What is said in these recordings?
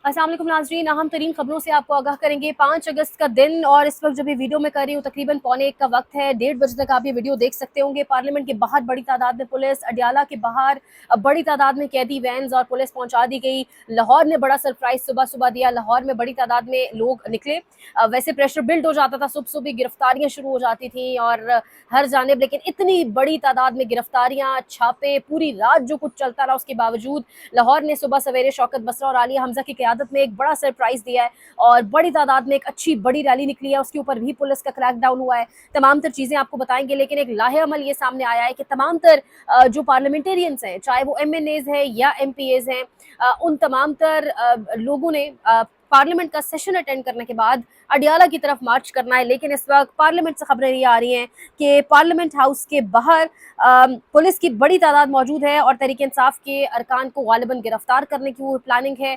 अस्सलाम वालेकुम नाज़रीन, अहम तरीन खबरों से आपको आगाह करेंगे। 5 अगस्त का दिन और इस वक्त जब ये वीडियो मैं कर रही हूँ तकरीबन पौने 1 का वक्त है। 1:30 बजे तक आप ये वीडियो देख सकते होंगे। पार्लियामेंट के बाहर बड़ी तादाद में पुलिस, अडियाला के बाहर बड़ी तादाद में कैदी वैन्स और पुलिस पहुंचा दी गई। लाहौर ने बड़ा सरप्राइज सुबह सुबह दिया। लाहौर में बड़ी तादाद में लोग निकले। वैसे प्रेशर बिल्ड हो जाता था, सुबह सुबह गिरफ्तारियां शुरू हो जाती थी और हर जानिब, लेकिन इतनी बड़ी तादाद में गिरफ्तारियां, छापे, पूरी रात जो कुछ चलता रहा उसके बावजूद लाहौर ने सुबह सवेरे शौकत बसरा और आलिया हमजा की क़यादत में एक बड़ा सरप्राइज दिया है और बड़ी तादाद में एक अच्छी बड़ी रैली निकली है। उसके ऊपर भी पुलिस का क्रैकडाउन हुआ है। तमाम तर चीज़ें आपको बताएंगे, लेकिन एक लाहेअमल ये सामने आया है कि तमाम तर जो पार्लियामेंटेरियंस हैं, चाहे वो MNAs हैं या MPAs हैं, उन तमाम तर लोगों ने पार्लियामेंट का सेशन अटेंड करने के बाद अडियाला की तरफ मार्च करना है। लेकिन इस वक्त पार्लियामेंट से खबरें ये आ रही हैं कि पार्लियामेंट हाउस के बाहर पुलिस की बड़ी तादाद मौजूद है और तहरीक इंसाफ के अरकान को गालिबन गिरफ्तार करने की वो प्लानिंग है।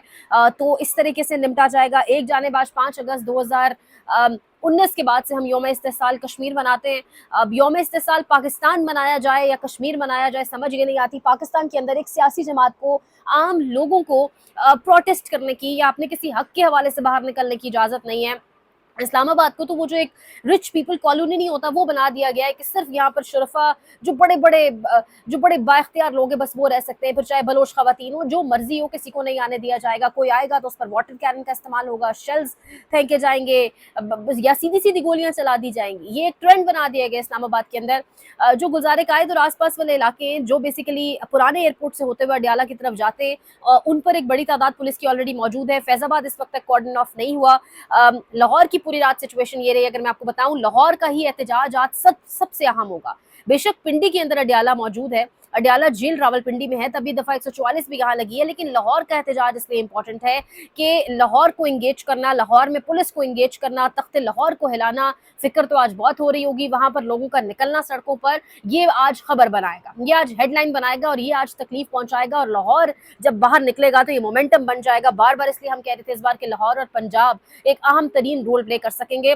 तो इस तरीके से निपटा जाएगा। एक जानिब आज 5 अगस्त 2019 के बाद से हम यौम इस्तिसाल कश्मीर मनाते हैं। अब यौम इस्तिसाल पाकिस्तान मनाया जाए या कश्मीर मनाया जाए समझ ये नहीं आती। पाकिस्तान के अंदर एक सियासी जमात को, आम लोगों को प्रोटेस्ट करने की या अपने किसी हक के हवाले से बाहर निकलने की इजाज़त नहीं है। इस्लामाबाद को तो वो जो एक रिच पीपल कॉलोनी नहीं होता वो बना दिया गया है कि सिर्फ यहाँ पर शुरफा जो बड़े बाइख्तियार लोग हैं बस वो रह सकते हैं। फिर चाहे बलोच खवातीन हो, जो मर्जी हो, किसी को नहीं आने दिया जाएगा। कोई आएगा तो उस पर वाटर कैनन का इस्तेमाल होगा, शेल्स फेंके जाएंगे या सीधी सीधी गोलियां चला दी जाएंगी। ये एक ट्रेंड बना दिया गया इस्लामाबाद के अंदर। जो गुलजार कायद और आसपास वाले इलाके हैं जो बेसिकली पुराने एयरपोर्ट से होते हुए अडियाला की तरफ जाते हैं, उन पर एक बड़ी तादाद पुलिस की ऑलरेडी मौजूद है। फैजाबाद इस वक्त तक कॉर्डन ऑफ नहीं हुआ। लाहौर की पूरी रात सिचुएशन ये रही। अगर मैं आपको बताऊं, लाहौर का ही एहतजाज आज सबसे अहम होगा। बेशक पिंडी के अंदर अडियाला मौजूद है, अडियाला जेल रावलपिंडी में है, तभी दफा 144 भी यहाँ लगी है, लेकिन लाहौर का एहतजाज इसलिए इंपॉर्टेंट है कि लाहौर को इंगेज करना, लाहौर में पुलिस को इंगेज करना, तख्ते लाहौर को हिलाना। फिक्र तो आज बहुत हो रही होगी वहां पर लोगों का निकलना सड़कों पर, ये आज खबर बनाएगा, ये आज हेडलाइन बनाएगा और ये आज तकलीफ पहुंचाएगा। और लाहौर जब बाहर निकलेगा तो ये मोमेंटम बन जाएगा। बार बार इसलिए हम कह रहे थे इस बार के लाहौर और पंजाब एक अहम तरीन रोल प्ले कर सकेंगे।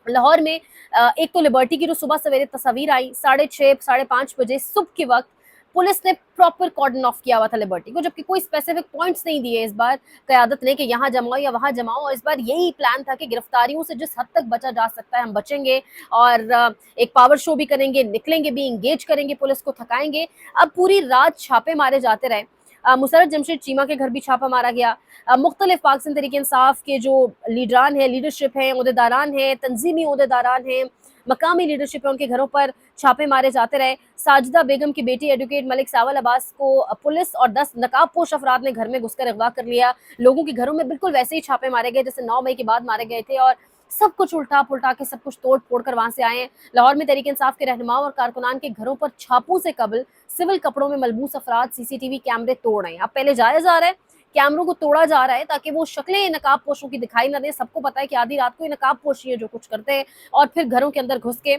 लाहौर में एक तो लिबर्टी की जो सुबह सवेरे तस्वीर आई 6:30 5:30 बजे सुबह के वक्त, पुलिस ने प्रॉपर कॉर्डन ऑफ किया हुआ था लिबर्टी को, जबकि कोई स्पेसिफिक पॉइंट्स नहीं दिए इस बार क़यादत ने कि यहाँ जमाओ या वहाँ जमाओ। और इस बार यही प्लान था कि गिरफ्तारियों से जिस हद तक बचा जा सकता है हम बचेंगे और एक पावर शो भी करेंगे, निकलेंगे भी, इंगेज करेंगे, पुलिस को थकाएंगे। अब पूरी रात छापे मारे जाते रहे। मुसर्रत जमशेद चीमा के घर भी छापा मारा गया। मुख्तलिफ पाकिस्तान तहरीक इंसाफ के जो लीडरान हैं, लीडरशिप हैं, ओहदेदारान हैं, तंजीमी ओहदेदारान हैं, मकामी लीडरशिप है, उनके घरों पर छापे मारे जाते रहे। साजिदा बेगम की बेटी एडवोकेट मलिक सावल अब्बास को पुलिस और 10 नकाबपोश अफराद ने घर में घुसकर अगवा कर लिया। लोगों के घरों में बिल्कुल वैसे ही छापे मारे गए जैसे 9 मई के बाद मारे गए थे और सब कुछ उल्टा पुल्टा के सब कुछ तोड़ फोड़ कर वहां से आए हैं। लाहौर में तहरीक इंसाफ के रहनुमाओं और कारकुनान के घरों पर छापों से कबल सिविल कपड़ों में मलबूस अफराद CCTV कैमरे तोड़ रहे हैं। अब पहले जाया जा रहा है, कैमरों को तोड़ा जा रहा है ताकि वो शक्लें नकाब पोशों की दिखाई ना दे। सबको पता है कि आधी रात को ही नकाब पोशी है जो कुछ करते हैं और फिर घरों के अंदर घुस के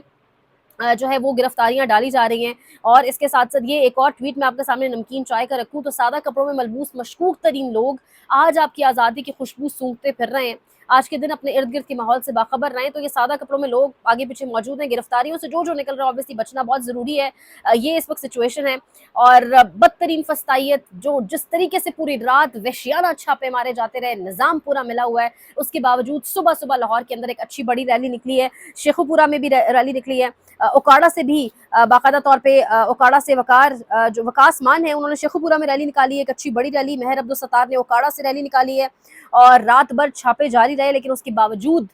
जो है वो गिरफ्तारियां डाली जा रही हैं। और इसके साथ साथ ये एक और ट्वीट मैं आपके सामने नमकीन चाय का रखूं तो सादा कपड़ों में मलबूस मशकूक तरीन लोग आज आपकी आज़ादी की खुशबू सूंघते फिर रहे हैं। आज के दिन अपने इर्द गिर्द के माहौल से बाखबर रहें। तो ये सादा कपड़ों में लोग आगे पीछे मौजूद हैं। गिरफ्तारियों से जो निकल रहा है ऑब्वियसली बचना बहुत ज़रूरी है। ये इस वक्त सिचुएशन है और बदतरीन फस्तायत जो जिस तरीके से पूरी रात वहशियाना छापे मारे जाते रहे, निज़ाम पूरा मिला हुआ है, उसके बावजूद सुबह सुबह लाहौर के अंदर एक अच्छी बड़ी रैली निकली है। शेखुपुरा में भी रैली निकली है। ओकाड़ा से भी बाकायदा तौर पे ओकाड़ा से जो वकास मान है उन्होंने शेखुपुरा में रैली निकाली, एक अच्छी बड़ी रैली। मेहर अब्दुल सत्तार ने ओकाड़ा से रैली निकाली है और रात भर छापे जारी रहे, लेकिन उसके बावजूद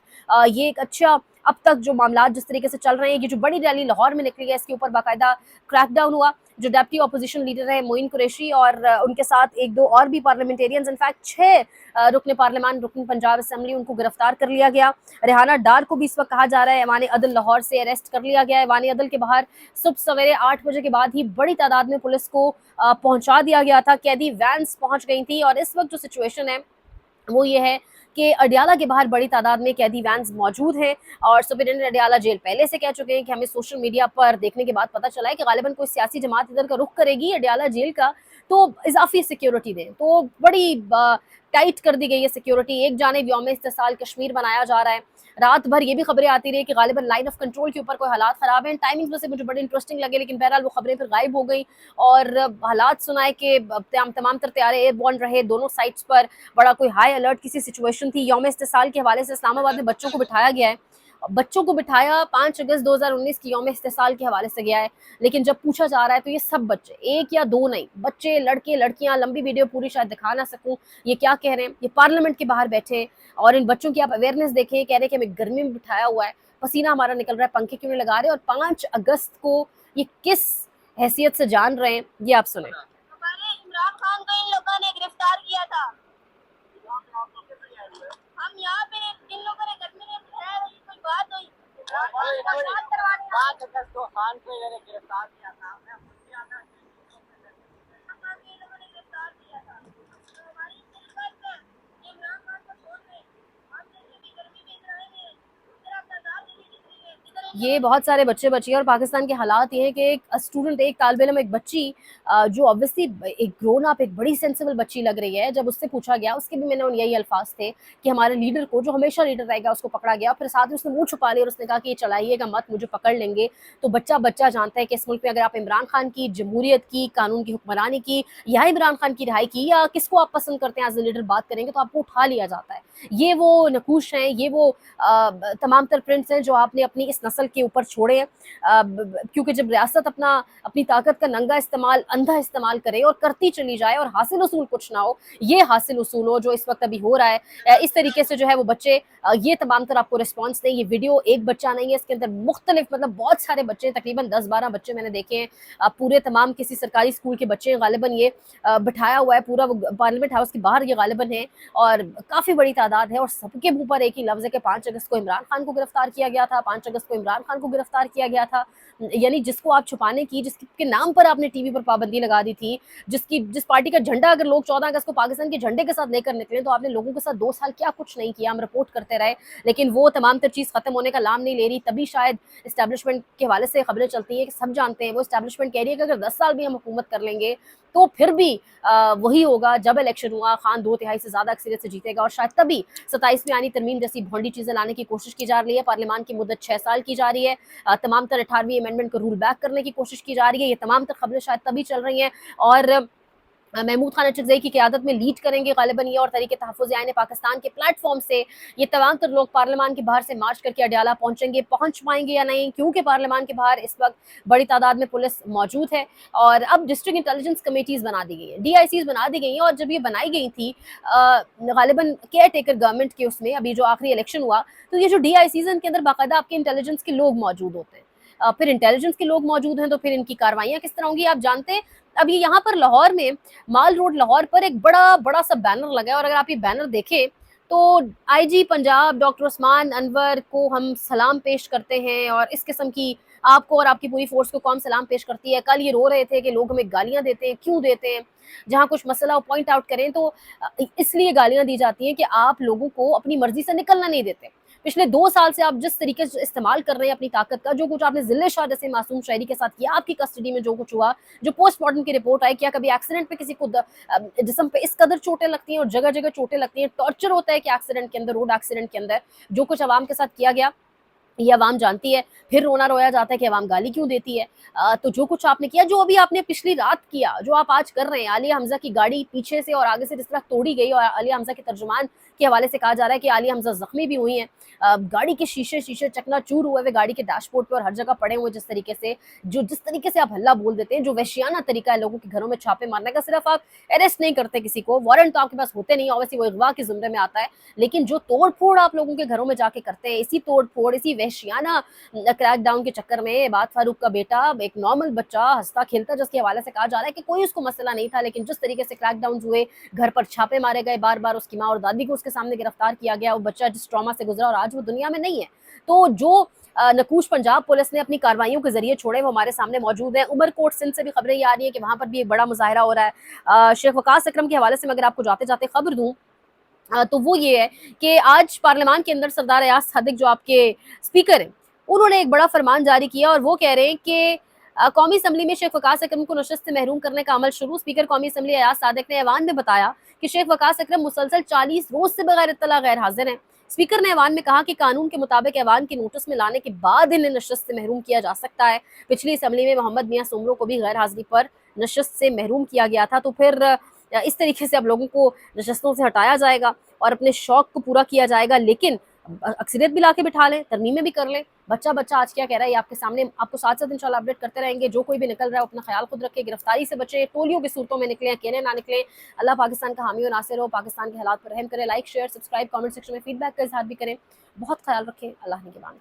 ये एक अच्छा, अब तक जो मामला जिस तरीके से चल रहे हैं, ये जो बड़ी रैली लाहौर में निकली है इसके ऊपर बाकायदा क्रैकडाउन हुआ। जो डेप्टी अपोजिशन लीडर है मोइन कुरैशी और उनके साथ एक दो और भी पार्लियामेंटेरियंस, इनफैक्ट 6 रुकन पार्लियामान, रुकन पंजाब असम्बली, उनको गिरफ्तार कर लिया गया। रेहाना डार को भी इस वक्त कहा जा रहा है ऐवान अदल लाहौर से अरेस्ट कर लिया गया है। ऐवान अदल के बाहर सुबह सवेरे 8 बजे के बाद ही बड़ी तादाद में पुलिस को पहुंचा दिया गया था। कैदी वैन्स पहुंच गई थी और इस वक्त जो सिचुएशन है वो ये है कि अडियाला के बाहर बड़ी तादाद में कैदी वैन्स मौजूद हैं और सुपरिटेंडेंट अडियाला जेल पहले से कह चुके हैं कि हमें सोशल मीडिया पर देखने के बाद पता चला है कि गालिबन कोई सियासी जमात इधर का रुख करेगी अडियाला जेल का, तो इजाफी सिक्योरिटी दें। तो बड़ी टाइट कर दी गई है सिक्योरिटी। एक जानिब यौम इस्तिसाल कश्मीर बनाया जा रहा है, रात भर ये भी खबरें आती रही कि गालिबन लाइन ऑफ कंट्रोल के ऊपर कोई हालात ख़राब हैं। टाइमिंग्स में से मुझे बड़ी इंटरेस्टिंग लगे, लेकिन बहरहाल वो खबरें फिर गायब हो गई और हालात सुनाए कि तमाम तर तैयारे एयरबॉर्न रहे दोनों साइट्स पर। बड़ा कोई हाई अलर्ट किसी सिचुएशन थी। यौम इस्तिसाल के हवाले से इस्लामाबाद में बच्चों को बिठाया गया है, बच्चों को बिठाया 5 अगस्त 2019 की यौम इस्तिसाल के हवाले से गया है, लेकिन जब पूछा जा रहा है तो ये सब बच्चे, एक या दो नहीं, बच्चे, लड़के लड़कियां, लंबी वीडियो पूरी शायद दिखा ना सकूं, ये क्या कह रहे हैं, ये पार्लियामेंट के बाहर बैठे और इन बच्चों की आप अवेयरनेस देखें, कह रहे हैं कि हमें गर्मी में बिठाया हुआ है, पसीना हमारा निकल रहा है, पंखे क्यों नहीं लगा रहे, और 5 अगस्त को ये किस हैसियत से जान रहे हैं, ये आप सुने। हमारे इमरान खान को इन लोगों ने गिरफ्तार किया था। हम यहाँ पे इन लोगों ने गर्मी में बिठाया, कोई बात हुई, बात अगस्त को खान को इन्होंने गिरफ्तार किया था। ये बहुत सारे बच्चे बच्ची और पाकिस्तान के हालात ये हैं कि एक स्टूडेंट, एक तालिब इल्म, एक बच्ची जो ऑब्वियसली एक ग्रोन अप, एक बड़ी सेंसिबल बच्ची लग रही है, जब उससे पूछा गया, उसके भी मैंने यही अल्फाज थे कि हमारे लीडर को, जो हमेशा लीडर रहेगा, उसको पकड़ा गया, फिर साथ ही उसने मुंह छुपा लिया और उसने कहा कि ये चलाइएगा मत, मुझे पकड़ लेंगे। तो बच्चा बच्चा जानता है कि इस मुल्क में अगर आप इमरान खान की जमहूरियत की, कानून की हुक्मरानी की या इमरान खान की रिहाई की या किसको आप पसंद करते हैं एज ए लीडर बात करेंगे तो आपको उठा लिया जाता है। ये वो नकूश हैं, ये वो तमाम तर प्रिंट्स हैं जो आपने अपनी इस नस्ल के ऊपर छोड़े हैं, क्योंकि जब रियासत अपनी ताकत का नंगा इस्तेमाल, अंधा इस्तेमाल करे और करती चली जाए और हासिल उसूल कुछ ना हो, ये हासिल उसूल हो जो इस वक्त अभी हो रहा है, इस तरीके से जो है वो बच्चे ये तमाम तर आपको रिस्पॉन्स दें। ये वीडियो एक बच्चा नहीं है, इसके अंदर मुख्तलिफ, मतलब बहुत सारे बच्चे, तकरीबन 10-12 बच्चे मैंने देखे हैं, पूरे तमाम किसी सरकारी स्कूल के बच्चे गालिबन, ये बिठाया हुआ है पूरा पार्लियामेंट हाउस के बाहर, ये गालिबन है और काफ़ी बड़ी तादाद है और सबके मुंह पर एक ही लफ्ज़ है कि 5 अगस्त को इमरान खान को गिरफ्तार किया गया था, 5 अगस्त को इमरान खान को गिरफ्तार किया गया था। यानी जिसको आप छुपाने की, जिसके नाम पर आपने टीवी पर पाबंदी लगा दी थी, जिस पार्टी का झंडा अगर लोग 14 अगस्त को पाकिस्तान के झंडे के साथ लेकर निकले, तो आपने लोगों के साथ 2 साल क्या कुछ नहीं किया, हम रिपोर्ट करते रहे, लेकिन वो तमाम तर चीज़ खत्म होने का नाम नहीं ले रही। तभी शायद इस्टेब्लिशमेंट के हवाले से खबरें चलती हैं कि सब जानते हैं, वो इस्टेब्लिशमेंट कह रही है कि अगर 10 साल भी हम हुकूमत कर लेंगे तो फिर भी वही होगा, जब इलेक्शन हुआ खान 2/3 से ज़्यादा अक्सरियत से जीतेगा और शायद तभी 27वीं आनी तरमीम जैसी भोंडी चीज़ें लाने की कोशिश की जा रही है। पार्लियामान की मुद्दत 6 साल की जा रही है, तमाम तर 18वीं अमेंडमेंट को रूल बैक करने की कोशिश की जा रही है, ये तमाम तर खबरें शायद तभी चल रही हैं और महमूद खान अचकज़ई की क़यादत में लीड करेंगे गालिबन ये, और तहरीक तहफ़्फ़ुज़ आईन पाकिस्तान के प्लेटफॉर्म से ये तमाम तर लोग पार्लियामान के बाहर से मार्च करके अडियाला पहुँचेंगे, पहुँच पाएंगे या नहीं, क्योंकि पार्लियामान के बाहर इस वक्त बड़ी तादाद में पुलिस मौजूद है और अब डिस्ट्रिक्ट इंटेलिजेंस कमेटीज़ बना दी गई है, DICs बना दी गई हैं। और जब ये बनाई गई थी गालिबन केयर टेकर गवर्नमेंट के उसमें, अभी जो आखिरी इलेक्शन हुआ, तो ये जो DICs इनके अंदर बाकायदा आपके इंटेलिजेंस के लोग मौजूद होते हैं, फिर इंटेलिजेंस के लोग मौजूद हैं तो फिर इनकी कार्रवाइयाँ किस तरह होंगी आप जानते हैं। अब ये यहाँ पर लाहौर में, माल रोड लाहौर पर एक बड़ा सा बैनर लगा है और अगर आप ये बैनर देखें तो IG पंजाब डॉक्टर उस्मान अनवर को हम सलाम पेश करते हैं और इस किस्म की आपको और आपकी पूरी फोर्स को कौम सलाम पेश करती है। कल ये रो रहे थे कि लोग हमें गालियां देते हैं, क्यों देते हैं, जहाँ कुछ मसला पॉइंट आउट करें तो इसलिए गालियां दी जाती हैं कि आप लोगों को अपनी मर्जी से निकलना नहीं देते। पिछले 2 साल से आप जिस तरीके से इस्तेमाल कर रहे हैं अपनी ताकत का, जो कुछ आपने जिले शाह जैसे मासूम शहरी के साथ किया, आपकी कस्टडी में जो कुछ हुआ, जो पोस्टमार्टम की रिपोर्ट आई, क्या कभी एक्सीडेंट पे किसी को जिस्म पे इस कदर चोटें लगती हैं और जगह जगह चोटें लगती हैं, टॉर्चर होता है कि एक्सीडेंट के अंदर, रोड एक्सीडेंट के अंदर जो कुछ अवाम के साथ किया गया ये अवाम जानती है। फिर रोना रोया जाता है कि अवाम गाली क्यों देती है। तो जो कुछ आपने किया, जो अभी आपने पिछली रात किया, जो आप आज कर रहे हैं, आलिया हमजा की गाड़ी पीछे से और आगे से जिस तरह तोड़ी गई और आलिया हमजा के तर्जुमान के हवाले से कहा जा रहा है कि आलिया हमजा जख्मी भी हुई हैं, गाड़ी के शीशे चकनाचूर हुए हुए गाड़ी के डैशबोर्ड पे और हर जगह पड़े हुए, जिस तरीके से आप हल्ला बोल देते हैं, जो वहशियाना तरीका है लोगों के घरों में छापे मारने का, सिर्फ आप अरेस्ट नहीं करते किसी को, वारंट तो आपके पास होते नहीं, ऑब्वियसली वो अगवा के जुमरे में आता है, लेकिन जो तोड़ फोड़ आप लोगों के घरों में जाके करते हैं, इसी तोड़ फोड़, इसी वहशियाना क्रैकडाउन के चक्कर में बात फारूक का बेटा, एक नॉर्मल बच्चा हंसता खेलता, जिसके हवाले से कहा जा रहा है कि कोई उसको मसला नहीं था, लेकिन जिस तरीके से क्रैकडाउन हुए, घर पर छापे मारे गए, बार बार उसकी माँ और दादी को उसके सामने गिरफ्तार किया गया, वो बच्चा जिस ट्रॉमा से गुजरा और आज वो दुनिया में नहीं है। तो जो नकूश पंजाब पुलिस ने अपनी कार्रवाइयों के जरिए छोड़े वो हमारे सामने मौजूद है। उमरकोट सिंध से भी खबरें ये आ रही है कि वहां पर भी एक बड़ा मुजाहरा हो रहा है। शेख वकास अकरम के हवाले से मैं अगर आपको जाते जाते खबर दूं तो वो ये है कि आज पार्लियामान के अंदर सरदार अयाज सादिक जो आपके स्पीकर हैं, उन्होंने एक बड़ा फरमान जारी किया और वो कह रहे हैं कि कौमी असम्बली में शेख वकास अकरम को नशस्त से महरूम करने का अमल शुरू। स्पीकर कौमी असम्बली अयाज सादिक ने ऐवान में बताया कि शेख वकास अकरम मुसलसल 40 रोज से बगैर इत्तला गैर हाजिर हैं। स्पीकर ने ऐवान में कहा कि कानून के मुताबिक ऐवान की नोटिस में लाने के बाद इन्हें नशस्त से महरूम किया जा सकता है। पिछली असम्बली में मोहम्मद मियां सुमरो को भी गैर हाजिरी पर नशस्त से महरूम किया गया था, तो फिर इस तरीके से अब लोगों को नशस्तों से हटाया जाएगा और अपने शौक को पूरा किया जाएगा। लेकिन अक्सरियत भी लाके बिठा लें, तरमीमें भी कर लें। बच्चा आज क्या कह रहा है ये आपके सामने, आपको साथ साथ इंशाल्लाह अपडेट करते रहेंगे। जो कोई भी निकल रहा है अपना ख्याल खुद रखे, गिरफ्तारी से बचे, टोलियों की सूरतों में निकले, अकेले ना निकले। अल्लाह पाकिस्तान का हामी और नासिर हो, पाकिस्तान के हालात पर रहम करे। Like share subscribe comment section में फीडबैक का इजहार भी करें। बहुत ख्याल रखें। अल्लाह निगहबान।